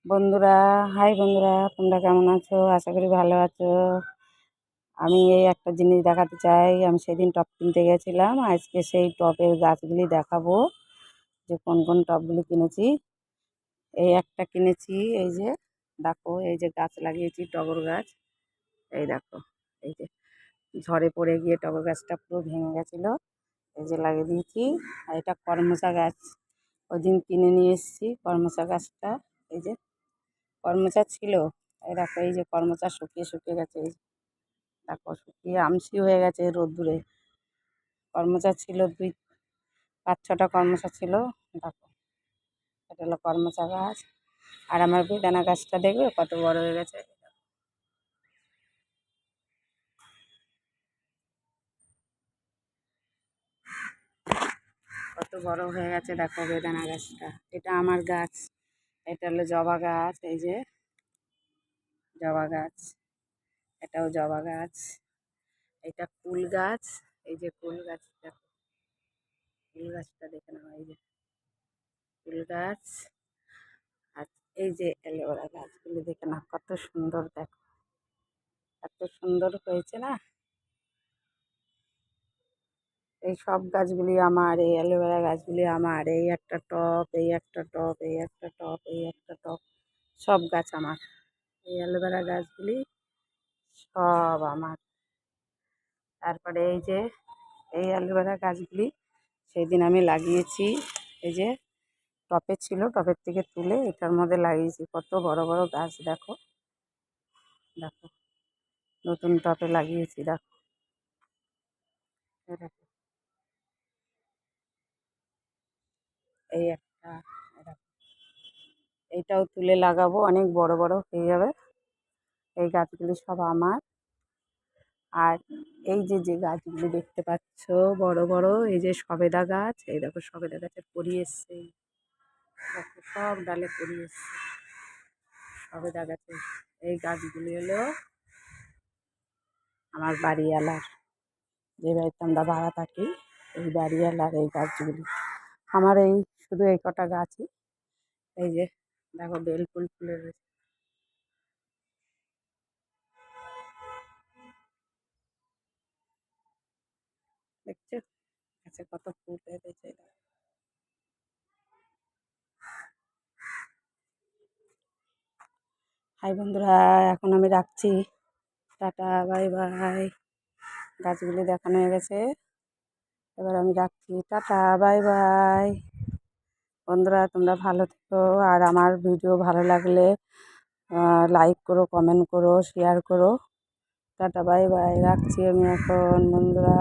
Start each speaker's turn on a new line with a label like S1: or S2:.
S1: বন্ধুরা, হাই বন্ধুরা, তোমরা কেমন আছো? আশা করি ভালো আছো। আমি এই একটা জিনিস দেখাতে চাই। আমি সেদিন টব কিনতে গেছিলাম, আজকে সেই টবের গাছগুলি দেখাবো যে কোন কোন টবগুলি কিনেছি। এই একটা কিনেছি, এই যে দেখো, এই যে গাছ লাগিয়েছি টগর গাছ। এই দেখো, এই যে ঝড়ে পড়ে গিয়ে টগর গাছটা পুরো ভেঙে গেছিলো, এই যে লাগিয়ে দিয়েছি। আর এটা করমচা গাছ, ওই দিন কিনে নিয়ে এসেছি করমচা গাছটা। এই যে করমচা ছিল, এই দেখো, এই যে করমচা শুকিয়ে শুকিয়ে গেছে, এই যে দেখো শুকিয়ে আমসি হয়ে গেছে রোদ্দুরে। করমচা ছিল 5-6টা করমচা ছিল। দেখো, এটা হলো করমচা গাছ। আর আমার বেদানা গাছটা দেখবে কত বড় হয়ে গেছে, কত বড় হয়ে গেছে দেখো বেদানা গাছটা। এটা আমার গাছ। এটা হলো জবা গাছ, এই যে জবা গাছ, এটাও জবা গাছ। এটা কুল গাছ, এই যে কুল গাছ, দেখো কুল গাছটা দেখে নাও, এই যে ফুল গাছ। আর এই যে অ্যালোভেরা গাছগুলি দেখে না কত সুন্দর, দেখো এত সুন্দর হয়েছে না। এই সব গাছগুলি আমার, এই অ্যালোভেরা গাছগুলি আমার। এই একটা টব, এই একটা টব, এই একটা টব, এই একটা টব, সব গাছ আমার। এই অ্যালোভেরা গাছগুলি সব আমার। তারপরে এই যে এই অ্যালোভেরা গাছগুলি সেই দিন আমি লাগিয়েছি, এই যে টবে ছিল, টবের থেকে তুলে এটার মধ্যে লাগিয়েছি। কত বড় বড় গাছ দেখো, দেখো নতুন টবে লাগিয়েছি, দেখো এই দেখো, এই একটা, এই দেখো, এইটাও তুলে লাগাবো, অনেক বড় বড় হয়ে যাবে। এই গাছগুলি সব আমার। আর এই যে যে গাছগুলি দেখতে পাচ্ছ বড় বড়, এই যে সবেদা গাছ, এই দেখো সবেদা গাছের কড়ি এসছে, দেখো সব ডালে কড়ি এসছে সবেদা গাছের। এই গাছগুলি হলো আমার বাড়িওয়ালার, যে বাড়িতে আমরা ভাড়া থাকি, এই বাড়িওয়ালার এই গাছগুলি আমার। এই শুধু এই কটা গাছই, এই যে দেখো বেল ফুল ফুলে রয়েছে, দেখছো গাছে কত ফুল হয়েছে। হাই বন্ধুরা, এখন আমি রাখছি, টাটা বাই বাই। গাছগুলি দেখানো হয়ে গেছে, এবার আমি রাখছি, টাটা বাই বাই। বন্ধুরা তোমরা ভালো থেকো, আর আমার ভিডিও ভালো লাগলে লাইক করো, কমেন্ট করো, শেয়ার করো। টাটা বাই বাই, রাখছি আমি এখন বন্ধুরা।